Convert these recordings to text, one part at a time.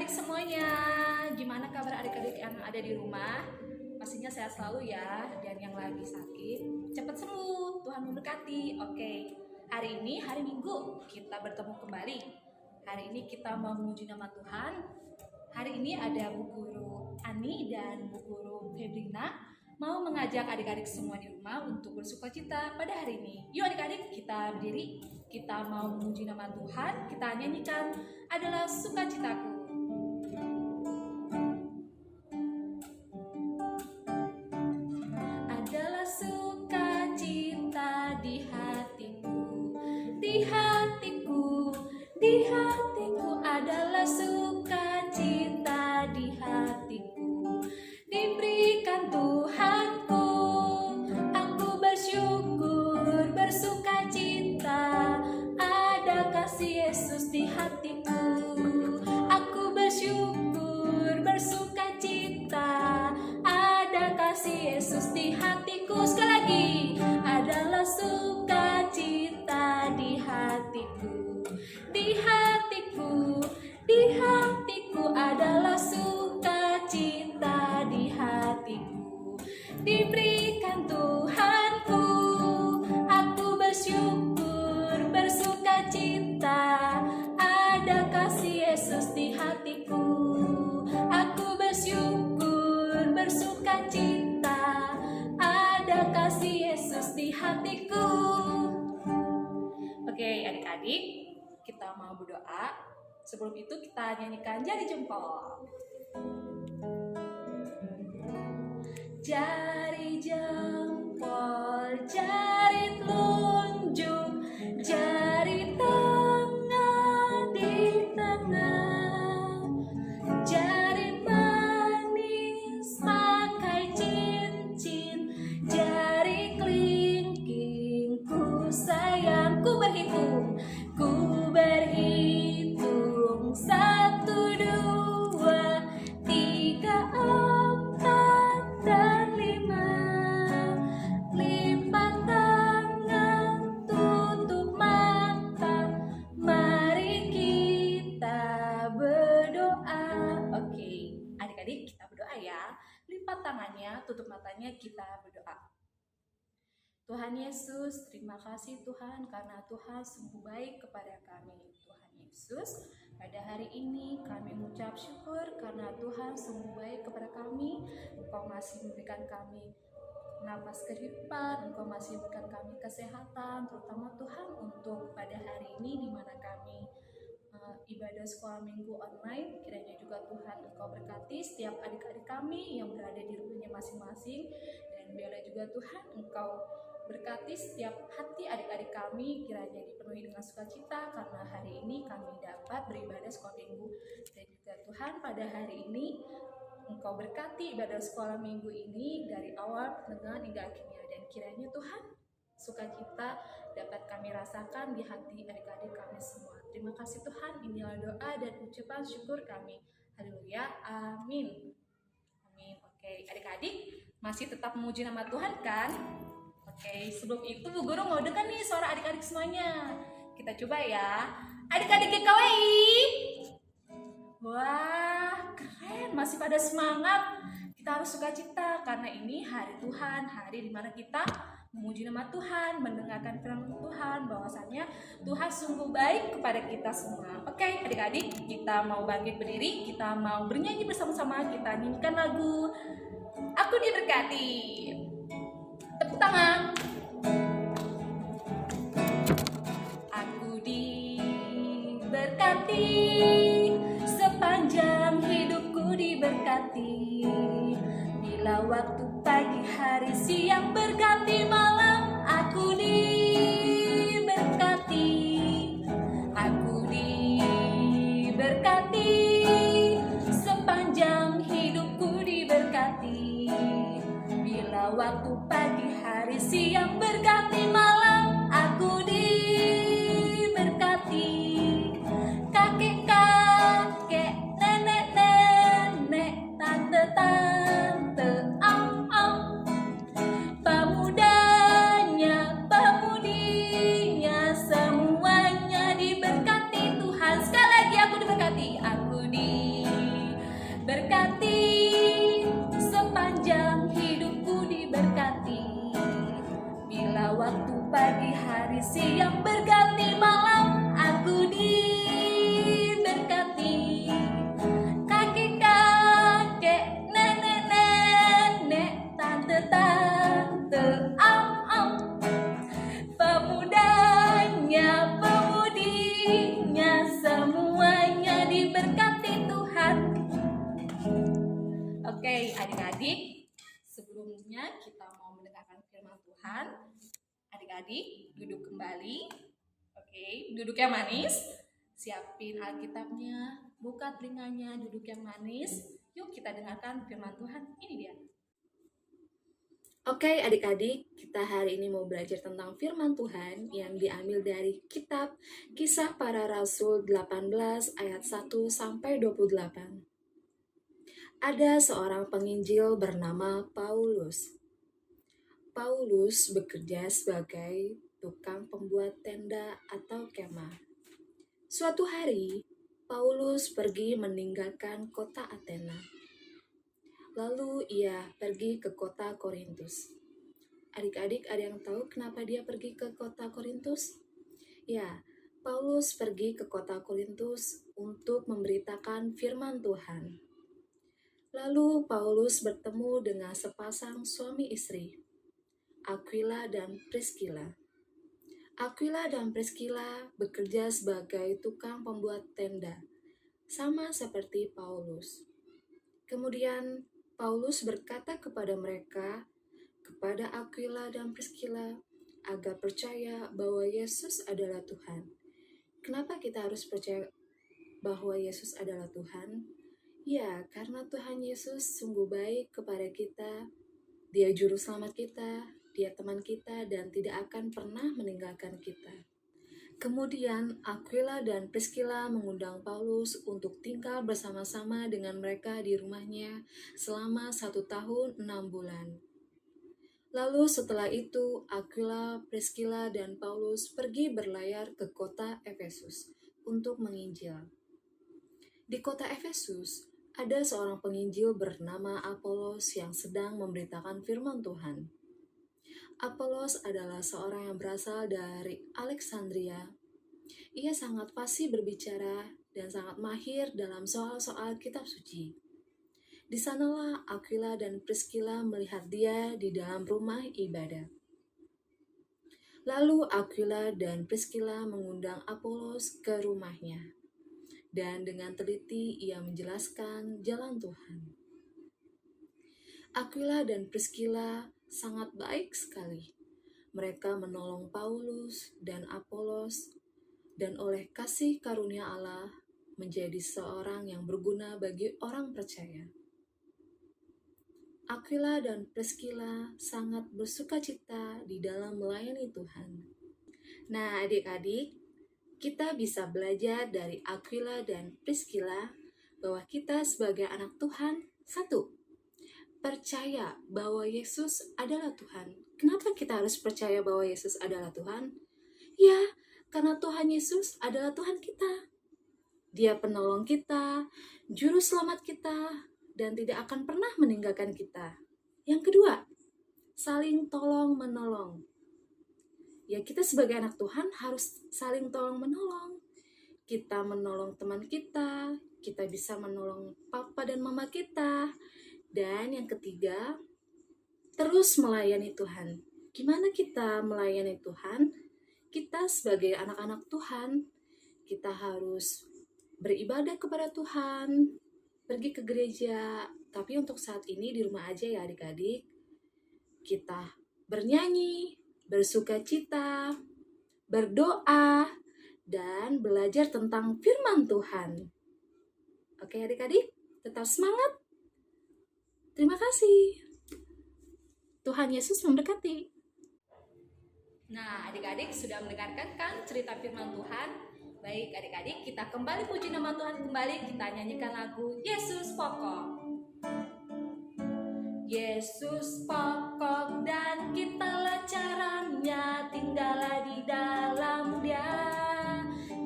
adik-adik semuanya, gimana kabar adik-adik yang ada di rumah? Pastinya sehat selalu ya, dan yang lagi sakit cepat sembuh, Tuhan memberkati. Oke, hari ini hari Minggu kita bertemu kembali. Hari ini kita mau memuji nama Tuhan. Hari ini ada Bu Guru Ani dan Bu Guru Febrina mau mengajak adik-adik semua di rumah untuk bersukacita pada hari ini. Yuk adik-adik, kita berdiri, kita mau memuji nama Tuhan, kita nyanyikan adalah sukacitaku. Adalah sukacita di hatiku, di hatiku, di hatiku adalah sukacita di hatiku. Diberikan Tuhanku, aku bersyukur, bersukacita, ada kasih Yesus di hatiku. Aku bersyukur, bersukacita, ada kasih Yesus di hatiku. Sekali lagi, adalah sukacita di hatiku, di hatiku, di hatiku adalah sukacita di hatiku. Diberikan Tuhanku, aku bersyukur, bersukacita, ada kasih Yesus di hatiku. Aku bersyukur, bersukacita, ada kasih Yesus di hatiku. Oke adik-adik, kita mau berdoa. Sebelum itu kita nyanyikan jari jempol. Jari jempol, jari telunjuk, jari tengah di tengah, jari manis pakai cincin, jari kelingking ku sayang. Ku berhitung 1, 2, 3, 4 dan 5. Lipat tangan, tutup mata, mari kita berdoa. Oke, adik-adik kita berdoa ya. Lipat tangannya, tutup matanya, kita berdoa. Tuhan Yesus, terima kasih Tuhan karena Tuhan sungguh baik kepada kami. Tuhan Yesus, pada hari ini kami mengucap syukur karena Tuhan sungguh baik kepada kami. Engkau masih memberikan kami napas kehidupan, Engkau masih memberikan kami kesehatan, terutama Tuhan untuk pada hari ini di mana kami ibadah sekolah minggu online. Kiranya juga Tuhan Engkau berkati setiap adik-adik kami yang berada di rumahnya masing-masing, dan biarlah juga Tuhan Engkau berkati setiap hati adik-adik kami, kiranya dipenuhi dengan sukacita karena hari ini kami dapat beribadah sekolah minggu. Dan juga Tuhan pada hari ini Engkau berkati ibadah sekolah minggu ini dari awal, pertengahan hingga akhirnya, dan kiranya Tuhan sukacita dapat kami rasakan di hati adik-adik kami semua. Terima kasih Tuhan, inilah doa dan ucapan syukur kami. Haleluya, amin. Amin. Oke, adik-adik masih tetap memuji nama Tuhan kan? Oke, sebelum itu Bu Guru mau dengar nih suara adik-adik semuanya. Kita coba ya. Adik-adik GKWI. Wah, keren. Masih pada semangat. Kita harus sukacita karena ini hari Tuhan, hari dimana kita memuji nama Tuhan, mendengarkan firman Tuhan, bahwasannya Tuhan sungguh baik kepada kita semua. Oke, adik-adik, kita mau bangkit berdiri, kita mau bernyanyi bersama-sama, kita nyanyikan lagu Aku Diberkati. Tepuk tangan. Aku diberkati, sepanjang hidupku diberkati. Bila waktu pagi, hari, siang berganti malam, aku diberkati. Aku diberkati, sepanjang hidupku diberkati. Bila waktu pagi, hari, siang berganti malam, aku diberkati. Kakek-kakek, nenek-nenek, tante-tante, om-om, pemudanya, pemudinya, semuanya diberkati Tuhan. Sekali lagi aku diberkati. Aku diberkati. Sebelumnya kita mau mendengarkan firman Tuhan. Adik-adik duduk kembali. Oke, duduk yang manis. Siapin Alkitabnya, buka telinganya, duduk yang manis. Yuk kita dengarkan firman Tuhan. Ini dia. Oke adik-adik, kita hari ini mau belajar tentang firman Tuhan yang diambil dari kitab Kisah Para Rasul 18 ayat 1 sampai 28. Ada seorang penginjil bernama Paulus. Paulus bekerja sebagai tukang pembuat tenda atau kemah. Suatu hari, Paulus pergi meninggalkan kota Athena. Lalu ia pergi ke kota Korintus. Adik-adik, ada yang tahu kenapa dia pergi ke kota Korintus? Ya, Paulus pergi ke kota Korintus untuk memberitakan firman Tuhan. Lalu Paulus bertemu dengan sepasang suami istri, Aquila dan Priscilla. Aquila dan Priscilla bekerja sebagai tukang pembuat tenda, sama seperti Paulus. Kemudian Paulus berkata kepada mereka, kepada Aquila dan Priscilla, agar percaya bahwa Yesus adalah Tuhan. Kenapa kita harus percaya bahwa Yesus adalah Tuhan? Ya, karena Tuhan Yesus sungguh baik kepada kita. Dia juru selamat kita, Dia teman kita, dan tidak akan pernah meninggalkan kita. Kemudian Aquila dan Priscilla mengundang Paulus untuk tinggal bersama-sama dengan mereka di rumahnya selama 1 tahun 6 bulan. Lalu setelah itu Aquila, Priscilla, dan Paulus pergi berlayar ke kota Efesus untuk menginjil. Di kota Efesus, ada seorang penginjil bernama Apolos yang sedang memberitakan firman Tuhan. Apolos adalah seorang yang berasal dari Alexandria. Ia sangat fasih berbicara dan sangat mahir dalam soal-soal kitab suci. Di sanalah Aquila dan Priscilla melihat dia di dalam rumah ibadah. Lalu Aquila dan Priscilla mengundang Apolos ke rumahnya. Dan dengan teliti ia menjelaskan jalan Tuhan. Aquila dan Priscilla sangat baik sekali. Mereka menolong Paulus dan Apolos, dan oleh kasih karunia Allah menjadi seorang yang berguna bagi orang percaya. Aquila dan Priscilla sangat bersukacita di dalam melayani Tuhan. Nah, adik-adik, kita bisa belajar dari Aquila dan Priscilla bahwa kita sebagai anak Tuhan, 1. Percaya bahwa Yesus adalah Tuhan. Kenapa kita harus percaya bahwa Yesus adalah Tuhan? Ya, karena Tuhan Yesus adalah Tuhan kita. Dia penolong kita, juru selamat kita, dan tidak akan pernah meninggalkan kita. Yang kedua, saling tolong-menolong. Ya, kita sebagai anak Tuhan harus saling tolong-menolong. Kita menolong teman kita bisa menolong papa dan mama kita. Dan yang ketiga, terus melayani Tuhan. Gimana kita melayani Tuhan? Kita sebagai anak-anak Tuhan, kita harus beribadah kepada Tuhan, pergi ke gereja. Tapi untuk saat ini di rumah aja ya adik-adik. Kita bernyanyi, bersukacita, berdoa, dan belajar tentang firman Tuhan. Oke adik-adik, tetap semangat. Terima kasih. Tuhan Yesus mendekati. Nah, adik-adik sudah mendengarkan kan cerita firman Tuhan? Baik adik-adik, kita kembali puji nama Tuhan kembali. Kita nyanyikan lagu Yesus Pokok. Yesus pokok dan kitalah caranya, tinggallah di dalam Dia.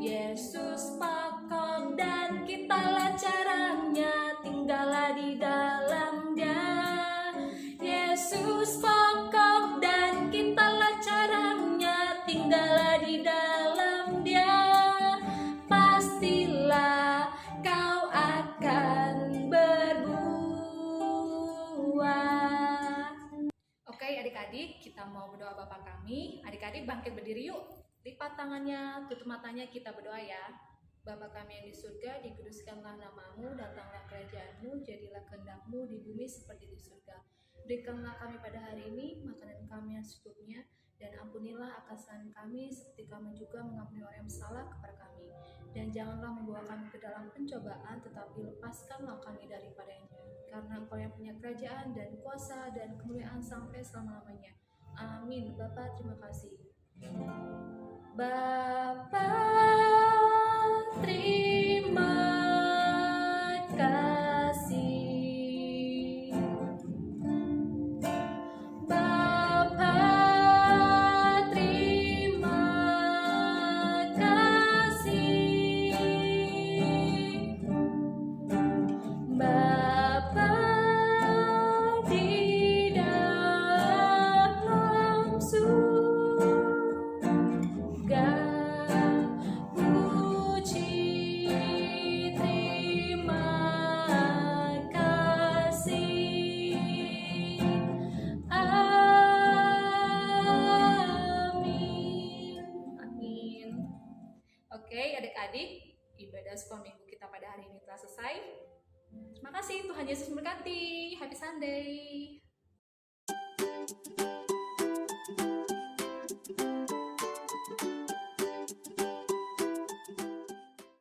Yesus pokok dan kitalah caranya, tinggallah di dalam Dia. Yesus pokok dan kitalah caranya, tinggallah di dalam Dia. Pastilah kau akan berbuah. Oke adik-adik, kita mau berdoa Bapa kami. Adik-adik bangkit berdiri yuk. Lipat tangannya, tutup matanya, kita berdoa ya. Bapa kami yang di surga, dikuduskanlah namamu, datanglah kerajaanmu, jadilah kehendak-Mu di bumi seperti di surga. Berikanlah kami pada hari ini makanan kami yang secukupnya, dan ampunilah kesalahan kami seperti kami juga mengampuni orang yang bersalah kepada kami. Dan janganlah membawa kami ke dalam pencobaan, tetapi lepaskanlah kami daripada yang jahat. Karena Engkau yang punya kerajaan dan kuasa dan kemuliaan sampai selama-lamanya. Amin. Bapa, terima kasih. Bapa, terima kasih. Bapa, terima kasih. Bapa di dalam surga, puji terima kasih. Amin. Amin. Oke, adik-adik, ibadah sekolah minggu kita pada hari ini telah selesai. Terima kasih, Tuhan Yesus memberkati. Happy Sunday.